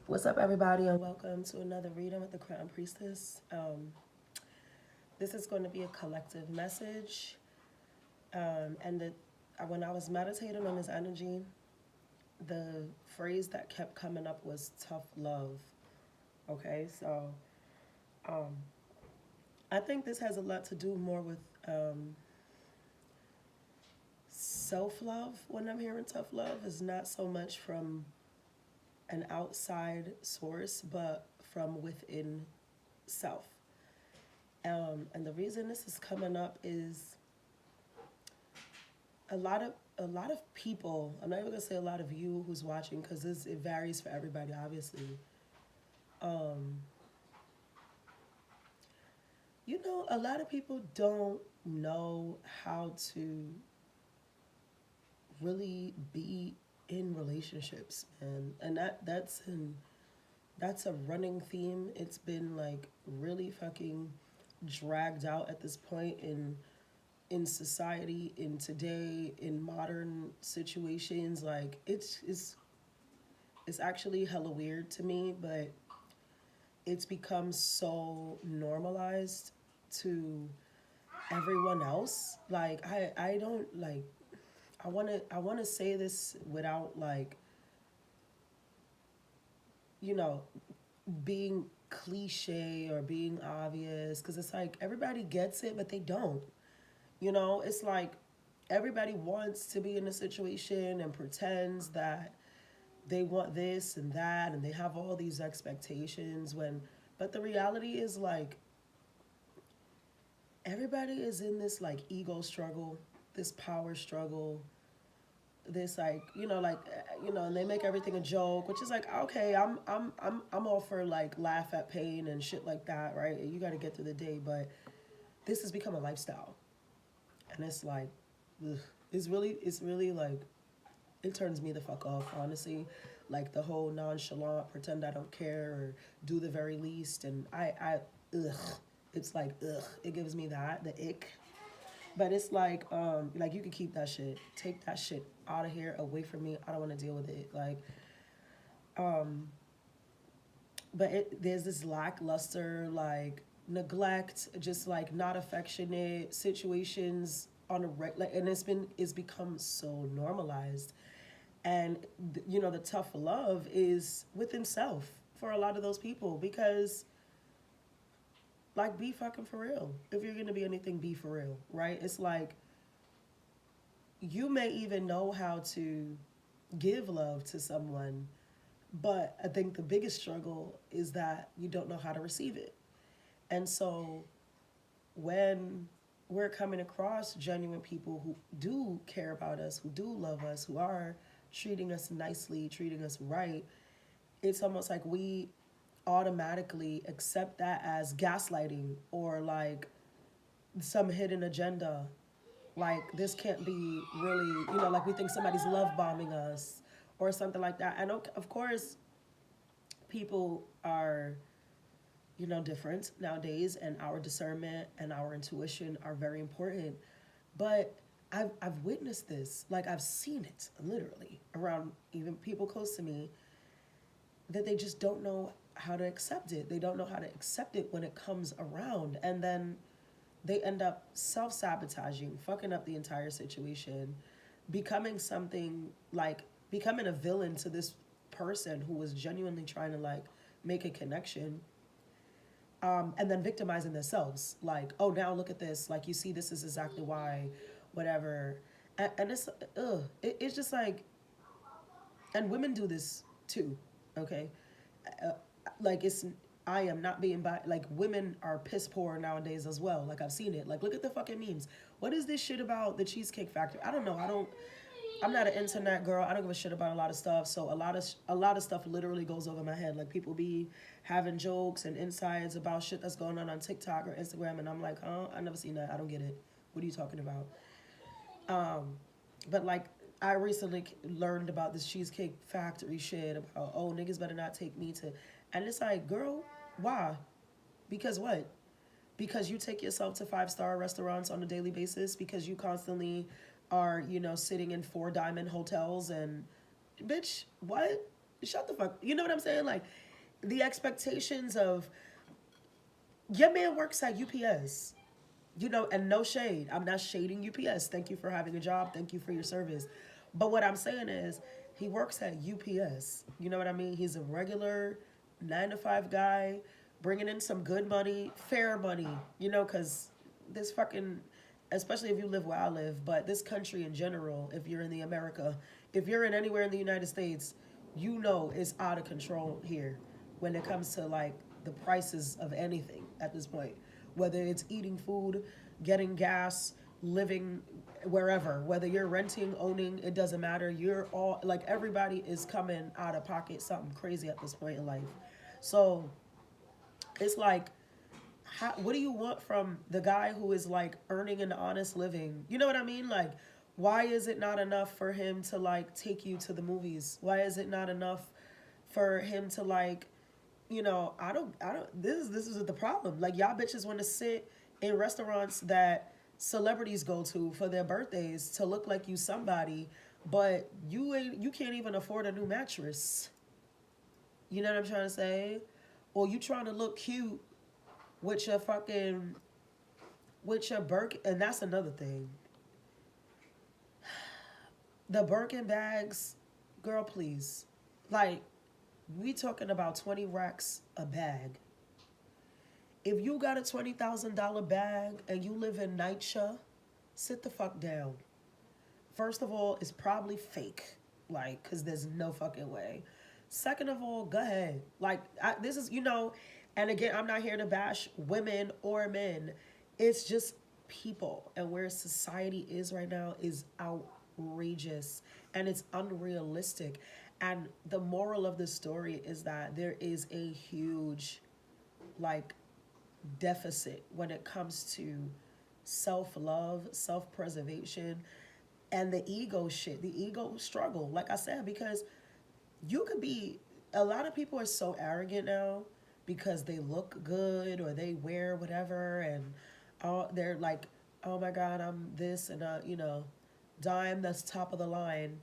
What's up, everybody, and welcome to another reading with the Crown Priestess. This is going to be a collective message, when I was meditating on this energy, the phrase that kept coming up was tough love. Okay, so um, I think this has a lot to do more with self love. When I'm hearing tough love, is not so much from an outside source, but from within self. And the reason this is coming up is a lot of people. I'm not even gonna say a lot of you who's watching because it varies for everybody, obviously. Um, a lot of people don't know how to really be in relationships, and that's a running theme. It's been like really fucking dragged out at this point in society, in today, in modern situations. Like it's actually hella weird to me, but it's become so normalized to everyone else. Like I don't like I want to say this without like, you know, being cliche or being obvious, cuz it's like everybody gets it but they don't. It's like everybody wants to be in a situation and pretends that they want this and that, and they have all these expectations but the reality is like everybody is in this like ego struggle, this power struggle, this like, and they make everything a joke, which is like, okay, I'm all for like laugh at pain and shit like that, right? You got to get through the day, but this has become a lifestyle, and it's like, ugh, it's really like, it turns me the fuck off, honestly. Like the whole nonchalant, pretend I don't care, or do the very least, and ugh, it's like, ugh, it gives me the ick. But it's like you could keep that shit, take that shit out of here, away from me. I don't want to deal with it. Like, um, but there's this lackluster, like neglect, just like not affectionate situations on a like, and it's become so normalized. And the tough love is within self for a lot of those people, because like, be fucking for real. If you're gonna be anything, be for real, right? It's like you may even know how to give love to someone, but I think the biggest struggle is that you don't know how to receive it. And so when we're coming across genuine people who do care about us, who do love us, who are treating us nicely, treating us right, it's almost like we automatically accept that as gaslighting, or like some hidden agenda. Like, this can't be really, like we think somebody's love bombing us or something like that. And of course, people are, different nowadays, and our discernment and our intuition are very important. But I've witnessed this, like I've seen it literally around even people close to me, that they just don't know how to accept it. They don't know how to accept it when it comes around. And then they end up self sabotaging, fucking up the entire situation, becoming something like becoming a villain to this person who was genuinely trying to like make a connection, and then victimizing themselves. Like, oh, now look at this. Like, you see, this is exactly why, whatever. And it's just like, and women do this too, okay? Uh, like, I am not being like, women are piss poor nowadays as well. Like, I've seen it. Like, look at the fucking memes. What is this shit about the Cheesecake Factory? I don't know. I'm not an internet girl. I don't give a shit about a lot of stuff. So a lot of stuff literally goes over my head. Like, people be having jokes and insights about shit that's going on TikTok or Instagram, and I'm like, huh? I never seen that. I don't get it. What are you talking about? But like, I recently learned about this Cheesecake Factory shit about, oh, niggas better not take me to, and it's like, girl, why? Because what? Because you take yourself to five-star restaurants on a daily basis, because you constantly are, sitting in four diamond hotels, and bitch, what? Shut the fuck. You know what I'm saying? Like the expectations of your man works at UPS. You know, and no shade. I'm not shading UPS. Thank you for having a job. Thank you for your service. But what I'm saying is, he works at UPS. You know what I mean? He's a regular 9 to 5 guy, bringing in some good money, fair money. You know, because this fucking, especially if you live where I live, but this country in general, if you're in the America, if you're in anywhere in the United States, you know it's out of control here when it comes to like the prices of anything at this point. Whether it's eating food, getting gas, living wherever, whether you're renting, owning, it doesn't matter. You're all like everybody is coming out of pocket something crazy at this point in life. So it's like, what do you want from the guy who is like earning an honest living? You know what I mean? Like, why is it not enough for him to like take you to the movies? Why is it not enough for him to like, this is the problem. Like, y'all bitches want to sit in restaurants that celebrities go to for their birthdays to look like you somebody, but you can't even afford a new mattress. You know what I'm trying to say? Or you trying to look cute with your fucking, with your Birkin, and that's another thing. The Birkin bags, girl, please. Like, we talking about 20 racks a bag. If you got a $20,000 bag and you live in NYCHA, sit the fuck down. First of all, it's probably fake. Like, because there's no fucking way. Second of all, go ahead. Like, this is, and again, I'm not here to bash women or men. It's just people. And where society is right now is outrageous. And it's unrealistic. And the moral of the story is that there is a huge, like, deficit when it comes to self-love, self-preservation, and the ego shit, the ego struggle. Like I said, because you could be, a lot of people are so arrogant now because they look good or they wear whatever, and they're like, oh my God, I'm this, and dime that's top of the line.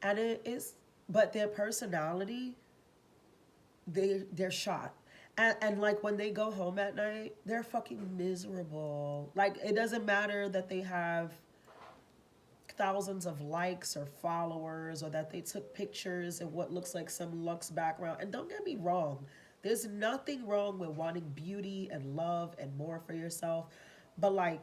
And it is, but their personality, they're shot. And like when they go home at night, they're fucking miserable. Like, it doesn't matter that they have thousands of likes or followers, or that they took pictures in what looks like some luxe background. And don't get me wrong, there's nothing wrong with wanting beauty and love and more for yourself. But like,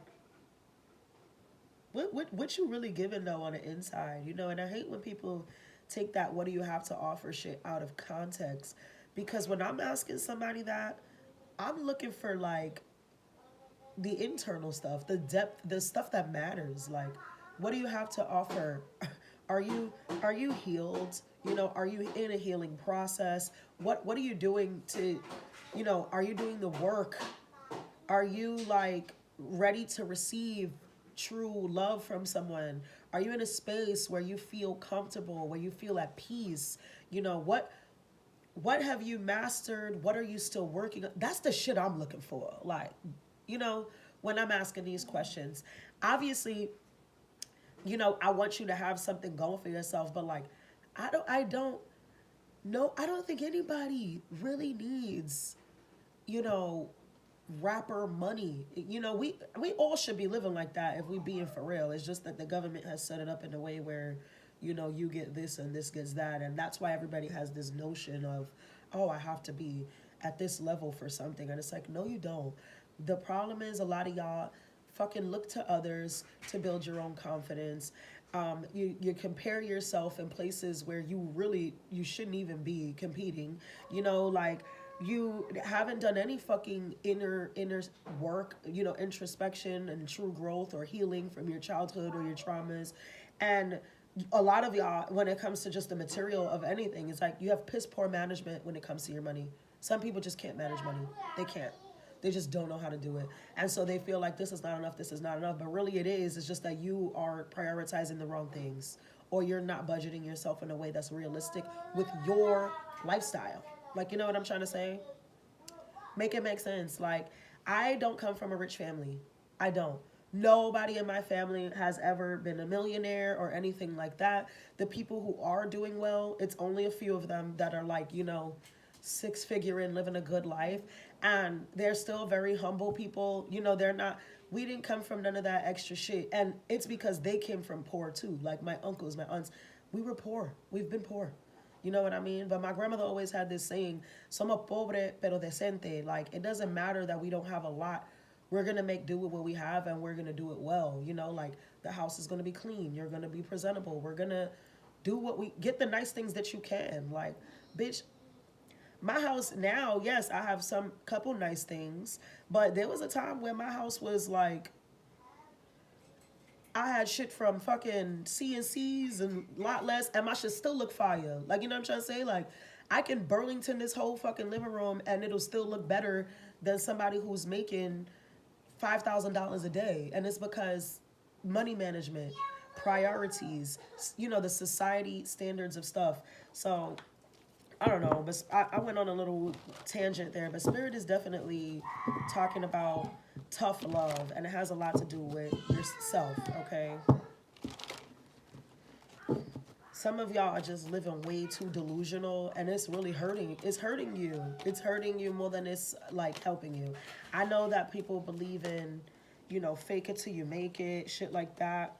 what you really giving though on the inside, And I hate when people take that "what do you have to offer" shit out of context. Because when I'm asking somebody that, I'm looking for like the internal stuff, the depth, the stuff that matters. Like, what do you have to offer? Are you healed? Are you in a healing process? What are you doing to, are you doing the work? Are you like ready to receive true love from someone? Are you in a space where you feel comfortable, where you feel at peace? What have you mastered? What are you still working on? That's the shit I'm looking for. Like, when I'm asking these questions, obviously, I want you to have something going for yourself, but like, I don't think anybody really needs, rapper money. We all should be living like that if we being for real. It's just that the government has set it up in a way where, you get this and this gets that. And that's why everybody has this notion of, oh, I have to be at this level for something. And it's like, no, you don't. The problem is a lot of y'all fucking look to others to build your own confidence. You compare yourself in places where you shouldn't even be competing. Like, you haven't done any fucking inner work, introspection and true growth or healing from your childhood or your traumas. And a lot of y'all, when it comes to just the material of anything, it's like you have piss poor management when it comes to your money. Some people just can't manage money. They can't. They just don't know how to do it. And so they feel like this is not enough, this is not enough. But really it is. It's just that you are prioritizing the wrong things, or you're not budgeting yourself in a way that's realistic with your lifestyle. Like, you know what I'm trying to say? Make it make sense. Like, I don't come from a rich family. I don't. Nobody in my family has ever been a millionaire or anything like that. The people who are doing well, it's only a few of them that are like, six figure and living a good life. And they're still very humble people. They're not, we didn't come from none of that extra shit. And it's because they came from poor too. Like my uncles, my aunts, we were poor. We've been poor. You know what I mean? But my grandmother always had this saying, somos pobre pero decente. Like, it doesn't matter that we don't have a lot. We're going to make do with what we have and we're going to do it well. Like the house is going to be clean. You're going to be presentable. We're going to do get the nice things that you can. Like, bitch, my house now, yes, I have some couple nice things. But there was a time where my house was like, I had shit from fucking CNCs and a lot less, and my shit still look fire. Like, you know what I'm trying to say? Like, I can Burlington this whole fucking living room, and it'll still look better than somebody who's making $5,000 a day. And it's because money management, priorities, the society standards of stuff. So, I don't know, but I went on a little tangent there, but Spirit is definitely talking about tough love, and it has a lot to do with yourself, okay? Some of y'all are just living way too delusional, and it's really hurting. It's hurting you. It's hurting you more than it's, like, helping you. I know that people believe in, fake it till you make it, shit like that,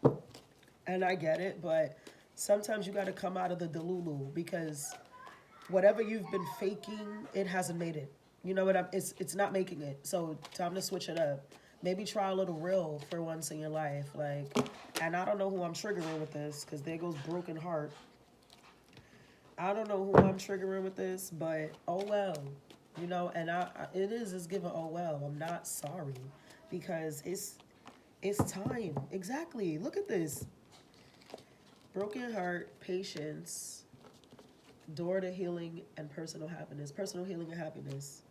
and I get it, but sometimes you got to come out of the delulu, because whatever you've been faking, it hasn't made it. You know what it's not making it. So time to switch it up. Maybe try a little real for once in your life. Like, and I don't know who I'm triggering with this, because there goes broken heart. I don't know who I'm triggering with this, but oh well. And it's given oh well. I'm not sorry, because it's time. Exactly. Look at this. Broken heart, patience, door to healing and personal happiness. Personal healing and happiness.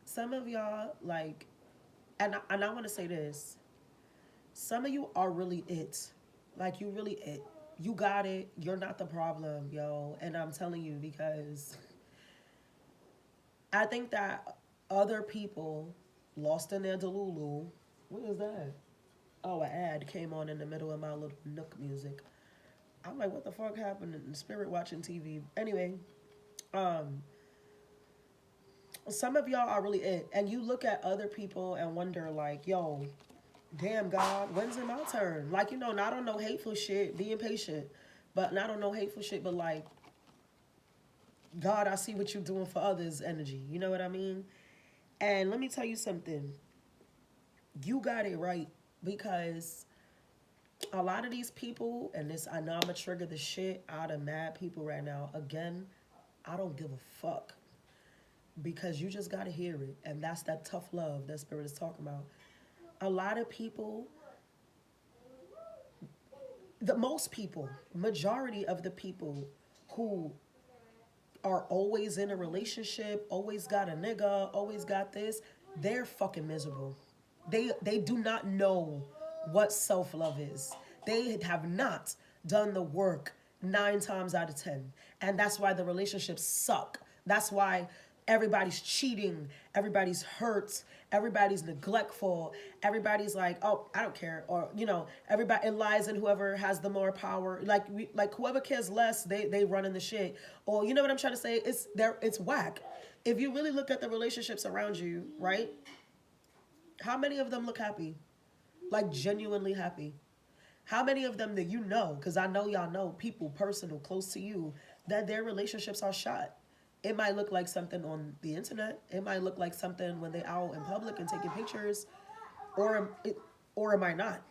Some of y'all, like, and I want to say this. Some of you are really it. Like, you really it. You got it. You're not the problem, yo. And I'm telling you, because I think that other people lost in their delulu. What is that? Oh, an ad came on in the middle of my little Nook music. I'm like, what the fuck happened in Spirit watching TV? Anyway, some of y'all are really it. And you look at other people and wonder, like, yo, damn, God, when's it my turn? Like, not on no hateful shit, being patient. But not on no hateful shit, but like, God, I see what you're doing for others energy. You know what I mean? And let me tell you something. You got it right, because a lot of these people, and this, I know I'm going to trigger the shit out of mad people right now. Again, I don't give a fuck, because you just got to hear it. And that's that tough love that Spirit is talking about. A lot of people, majority of the people who are always in a relationship, always got a nigga, always got this, they're fucking miserable. They do not know what self-love is. They have not done the work 9 times out of 10. And that's why the relationships suck. That's why everybody's cheating, everybody's hurt, everybody's neglectful, everybody's like, oh, I don't care. Or, everybody, it lies in whoever has the more power. Like whoever cares less, they run in the shit. Or, you know what I'm trying to say? It's whack. If you really look at the relationships around you, right? How many of them look happy? Like, genuinely happy? How many of them that you know, because I know y'all know people, personal, close to you, that their relationships are shot? It might look like something on the internet. It might look like something when they're out in public and taking pictures, or it might not.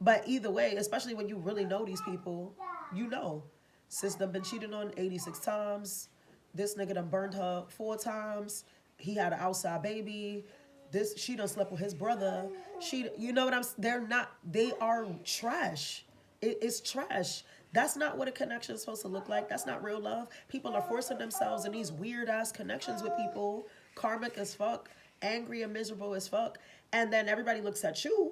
But either way, especially when you really know these people, sis done been cheated on 86 times. This nigga done burned her 4 times. He had an outside baby. She done slept with his brother. You know what they are trash. It's trash. That's not what a connection is supposed to look like. That's not real love. People are forcing themselves in these weird ass connections with people, karmic as fuck, angry and miserable as fuck. And then everybody looks at you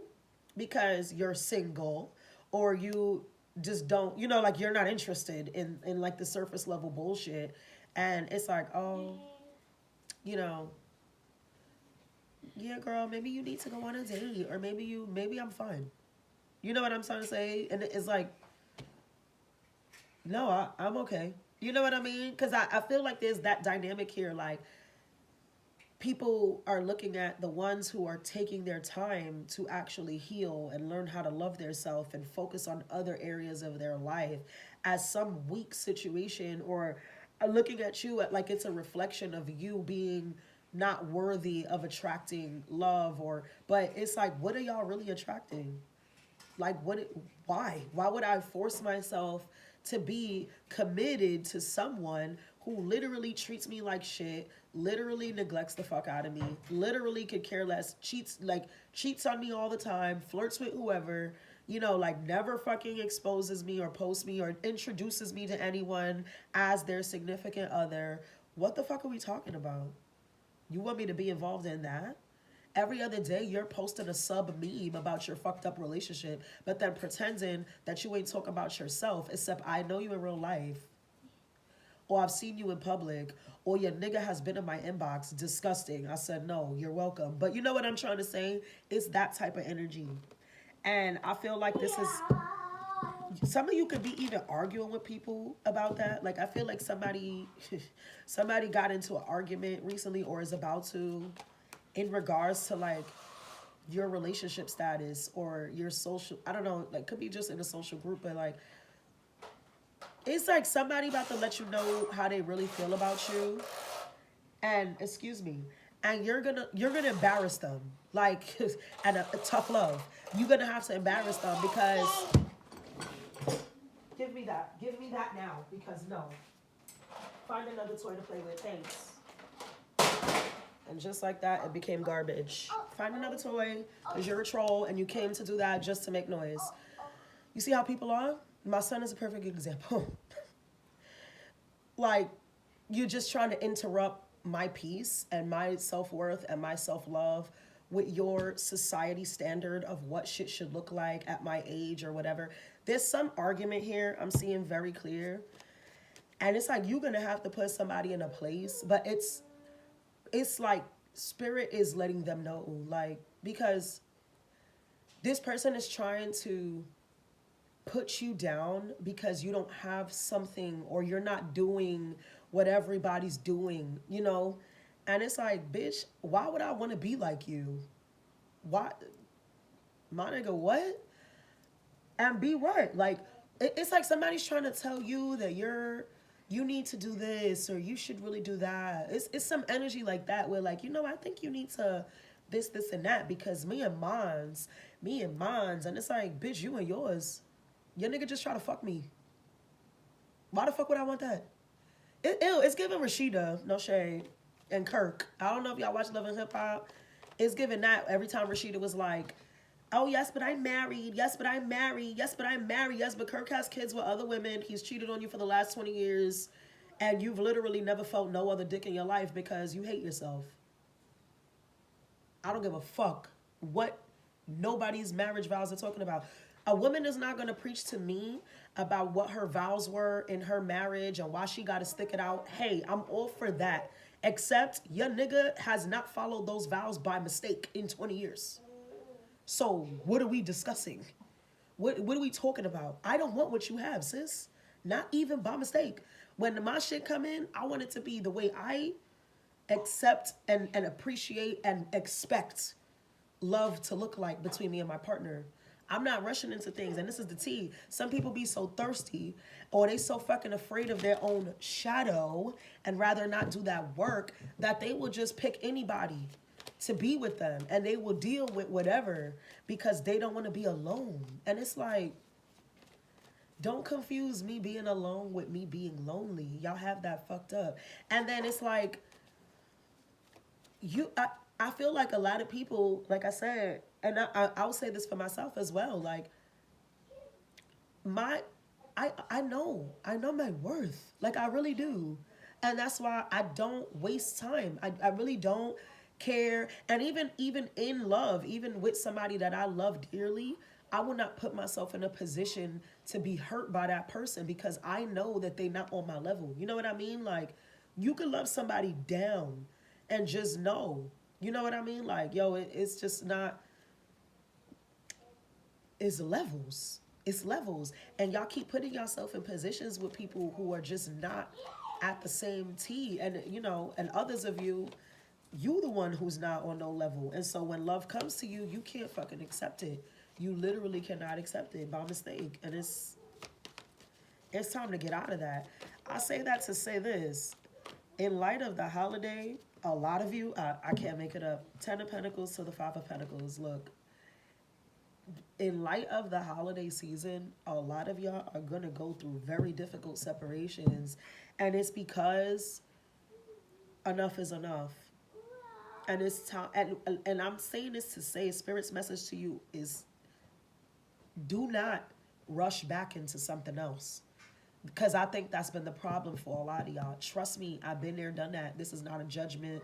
because you're single, or you just don't, like, you're not interested in like the surface level bullshit. And it's like, oh, yeah, girl, maybe you need to go on a date, or maybe I'm fine. You know what I'm trying to say? And it's like, no, I'm okay. You know what I mean? Because I feel like there's that dynamic here. Like, people are looking at the ones who are taking their time to actually heal and learn how to love themselves and focus on other areas of their life as some weak situation, or are looking at you at like it's a reflection of you being not worthy of attracting love. Or but it's like, what are y'all really attracting? Like, why would I force myself to be committed to someone who literally treats me like shit, literally neglects the fuck out of me, literally could care less, cheats on me all the time, flirts with whoever, like never fucking exposes me or posts me or introduces me to anyone as their significant other? What the fuck are we talking about? You want me to be involved in that? Every other day, you're posting a sub meme about your fucked up relationship, but then pretending that you ain't talking about yourself, except I know you in real life, or I've seen you in public, or your nigga has been in my inbox. Disgusting. I said, no, you're welcome. But you know what I'm trying to say? It's that type of energy. And I feel like this is, some of you could be even arguing with people about that. Like, I feel like somebody somebody got into an argument recently, or is about to, in regards to like your relationship status or your social, I don't know, like could be just in a social group, but like it's like somebody about to let you know how they really feel about you. And excuse me, and you're gonna embarrass them, like and a tough love, you're gonna have to embarrass them because give me that now, because no, find another toy to play with, thanks. And just like that, it became garbage. Find another toy, because you're a troll and you came to do that just to make noise. You see how people are? My son is a perfect example. Like, you're just trying to interrupt my peace and my self-worth and my self-love with your society standard of what shit should look like at my age or whatever. There's some argument here I'm seeing very clear. And it's like you're gonna have to put somebody in a place, but it's like spirit is letting them know, like, because this person is trying to put you down because you don't have something, or you're not doing what everybody's doing. And it's like, bitch, why would I want to be like you? Why, my nigga, what? And be what? Like, it's like somebody's trying to tell you that you need to do this, or you should really do that. It's some energy like that where, like, I think you need to this and that, because me and mines, and it's like, bitch, you and yours. Your nigga just try to fuck me. Why the fuck would I want that? It's giving Rashida, no shade, and Kirk. I don't know if y'all watch Love and Hip Hop. It's giving that every time Rashida was like, oh, yes, but I'm married. Yes, but I'm married. Yes, but I'm married. Yes, but Kirk has kids with other women. He's cheated on you for the last 20 years. And you've literally never felt no other dick in your life because you hate yourself. I don't give a fuck what nobody's marriage vows are talking about. A woman is not going to preach to me about what her vows were in her marriage and why she got to stick it out. Hey, I'm all for that. Except your nigga has not followed those vows by mistake in 20 years. So what are we discussing? What are we talking about? I don't want what you have, sis. Not even by mistake. When my shit come in, I want it to be the way I accept and appreciate and expect love to look like between me and my partner. I'm not rushing into things, and this is the tea. Some people be so thirsty, or they so fucking afraid of their own shadow and rather not do that work, that they will just pick anybody to be with them, and they will deal with whatever because they don't want to be alone. And it's like, don't confuse me being alone with me being lonely. Y'all have that fucked up. And then it's like, I feel like a lot of people, like I said, and I'll say this for myself as well, like, I know my worth. Like, I really do. And that's why I don't waste time. I really don't care. And even in love, even with somebody that I love dearly, I will not put myself in a position to be hurt by that person because I know that they're not on my level. You know what I mean? Like, you can love somebody down and just know You know what I mean? Like, yo, it's just not, it's levels. It's levels. And y'all keep putting yourself in positions with people who are just not at the same T. And, you know, and others of you, you the one who's not on no level. And so when love comes to you, you can't fucking accept it. You literally cannot accept it by mistake. And it's time to get out of that. I say that to say this. In light of the holiday, a lot of you, I can't make it up. 10 of Pentacles to the 5 of Pentacles. Look, in light of the holiday season, a lot of y'all are going to go through very difficult separations. And it's because enough is enough. And it's time. And I'm saying this to say, Spirit's message to you is do not rush back into something else. Because I think that's been the problem for a lot of y'all. Trust me, I've been there, done that. This is not a judgment.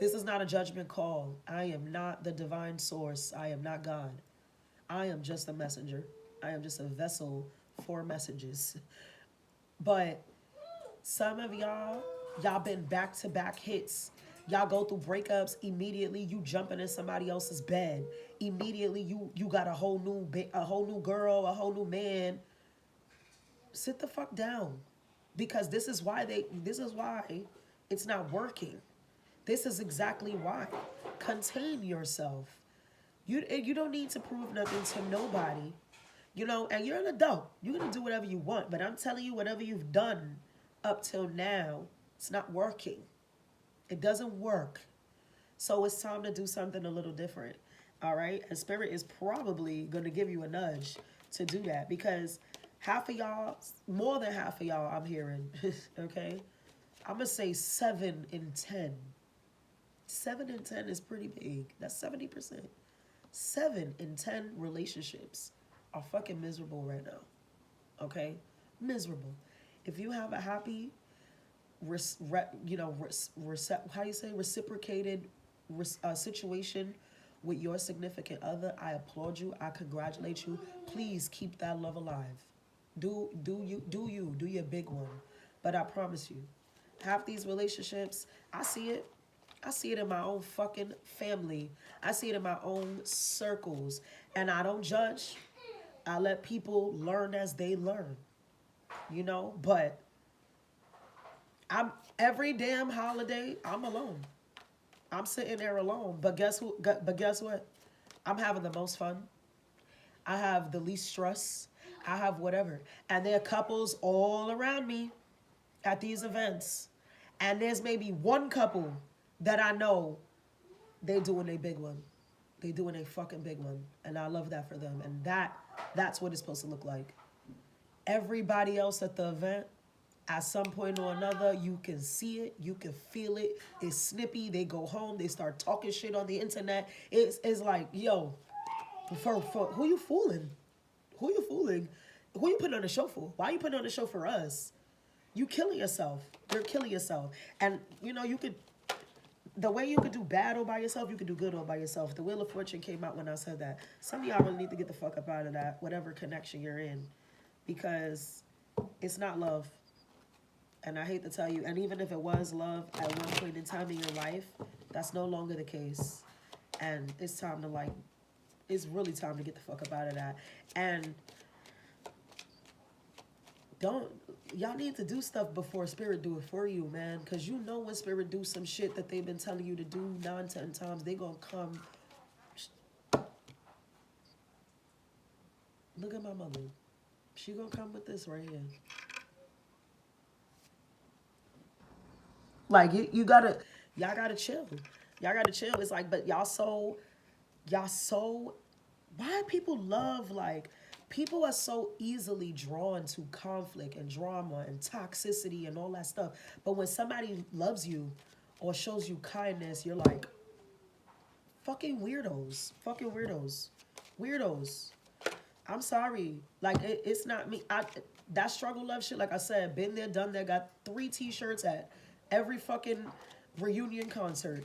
This is not a judgment call. I am not the divine source. I am not God. I am just a messenger. I am just a vessel for messages. But some of y'all been back-to-back hits. Y'all go through breakups. Immediately you jumping in somebody else's bed. Immediately you got a whole new girl, a whole new man. Sit the fuck down. Because this is why it's not working. This is exactly why. Contain yourself. You don't need to prove nothing to nobody. You know, and you're an adult. You're going to do whatever you want. But I'm telling you, whatever you've done up till now, it's not working. It doesn't work. So it's time to do something a little different. All right? And Spirit is probably going to give you a nudge to do that. Because half of y'all, more than half of y'all, I'm hearing, okay? I'm going to say 7 in 10. 7 in 10 is pretty big. That's 70%. 7 in 10 relationships are fucking miserable right now. Okay? Miserable. If you have a happy, reciprocated situation with your significant other, I applaud you. I congratulate you. Please keep that love alive. Do your big one. But I promise you, half these relationships, I see it. I see it in my own fucking family. I see it in my own circles. And I don't judge. I let people learn as they learn. You know? But every damn holiday, I'm alone. I'm sitting there alone. But guess what? I'm having the most fun. I have the least stress. I have whatever. And there are couples all around me at these events. And there's maybe one couple that I know they doing a big one. They doing a fucking big one. And I love that for them. And that's what it's supposed to look like. Everybody else at the event, at some point or another, you can see it, you can feel it. It's snippy. They go home, they start talking shit on the internet. It's like, yo, for who you fooling? Who you fooling? Who you putting on the show for? Why you putting on the show for us? You killing yourself. You're killing yourself. And you know, the way you could do bad all by yourself, you could do good all by yourself. The Wheel of Fortune came out when I said that. Some of y'all really need to get the fuck up out of that, whatever connection you're in. Because it's not love. And I hate to tell you, and even if it was love at one point in time in your life, that's no longer the case. And it's time to it's really time to get the fuck up out of that. And y'all need to do stuff before Spirit do it for you, man. Because you know when Spirit do some shit that they've been telling you to do 9, 10 times, they gonna come. Look at my mother. She gonna come with this right here. Like, y'all gotta chill. Y'all gotta chill. It's like, but y'all so, why people love, people are so easily drawn to conflict and drama and toxicity and all that stuff. But when somebody loves you or shows you kindness, you're like, fucking weirdos. Fucking weirdos. Weirdos. I'm sorry. Like, it's not me. That struggle love shit, like I said, been there, done that, got 3 t-shirts at every fucking reunion concert.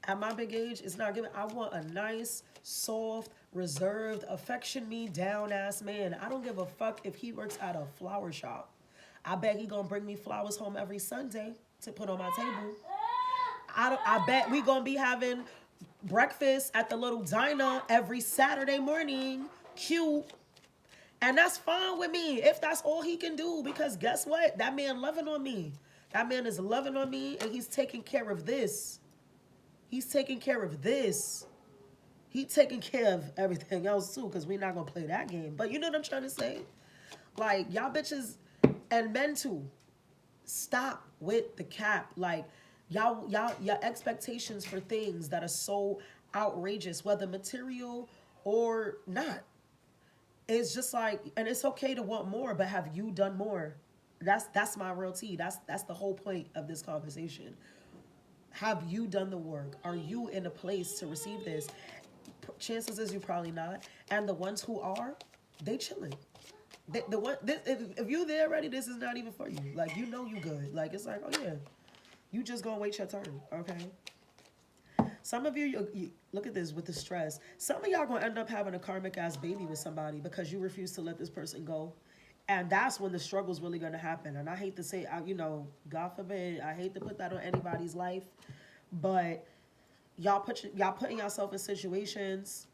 At my big age, it's not giving. I want a nice, soft, reserved, affection me down ass man. I don't give a fuck if he works at a flower shop. I bet he gonna bring me flowers home every Sunday to put on my table. I bet we gonna be having breakfast at the little diner every Saturday morning. Cute. And that's fine with me if that's all he can do, because guess what? That man loving on me. That man is loving on me, and he's taking care of this. He's taking care of this. He taking care of everything else too, because we're not gonna play that game. But you know what I'm trying to say? Like, y'all bitches and men too, stop with the cap. Like, your expectations for things that are so outrageous, whether material or not. It's just like, and it's okay to want more, but have you done more? That's my real tea. That's the whole point of this conversation. Have you done the work? Are you in a place to receive this? Chances is you probably not. And the ones who are, they chilling. The one, if you there already, this is not even for you. Like, you know you good. Like, it's like, oh yeah, you just gonna wait your turn, okay? Some of you look at this with the stress. Some of y'all gonna end up having a karmic ass baby with somebody because you refuse to let this person go. And that's when the struggle's really gonna happen. And I hate to say, God forbid, I hate to put that on anybody's life, but y'all putting yourself in situations,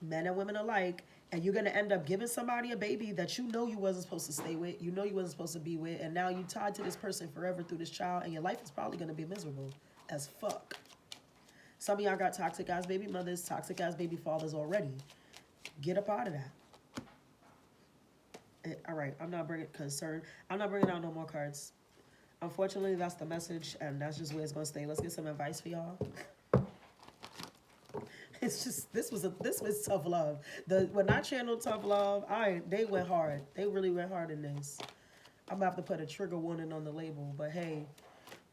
men and women alike, and you're gonna end up giving somebody a baby that you know you wasn't supposed to stay with, you know you wasn't supposed to be with, and now you tied to this person forever through this child, and your life is probably gonna be miserable as fuck. Some of y'all got toxic ass baby mothers, toxic ass baby fathers already. Get up out of that. All right, I'm not bringing out no more cards. Unfortunately, that's the message, and that's just where it's gonna stay. Let's get some advice for y'all. It's just this was tough love. When I channeled tough love, they went hard. They really went hard in this. I'm gonna have to put a trigger warning on the label, but hey,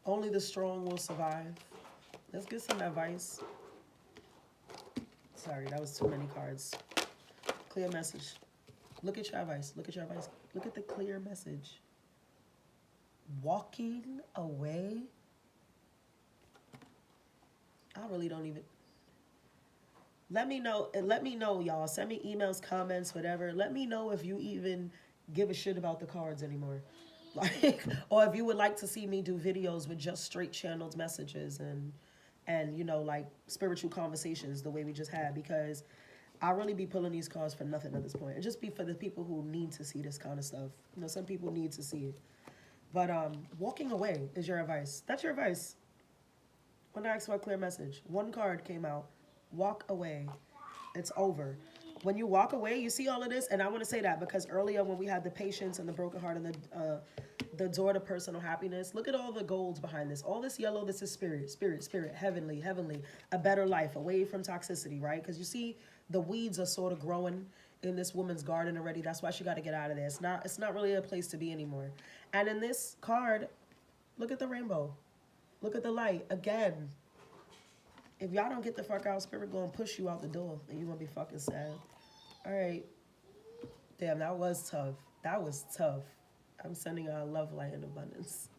only the strong will survive. Let's get some advice. Sorry, that was too many cards. Clear message. Look at your advice. Look at your advice. Look at the clear message. Walking away. I really don't even. Let me know, y'all. Send me emails, comments, whatever. Let me know if you even give a shit about the cards anymore. Like, or if you would like to see me do videos with just straight channeled messages and like spiritual conversations the way we just had, because I really be pulling these cards for nothing at this point. It just be for the people who need to see this kind of stuff. Some people need to see it. But walking away is your advice. That's your advice. When I asked for a clear message, one card came out. Walk away. It's over. When you walk away, you see all of this, and I want to say that because earlier when we had the patience and the broken heart and the door to personal happiness, look at all the golds behind this. All this yellow, this is spirit, heavenly, a better life, away from toxicity, right? Because you see the weeds are sort of growing in this woman's garden already. That's why she got to get out of there. It's not really a place to be anymore. And in this card, look at the rainbow. Look at the light again. If y'all don't get the fuck out, spirit gonna push you out the door and you're gonna be fucking sad. All right. Damn, that was tough. That was tough. I'm sending out love, light, and abundance.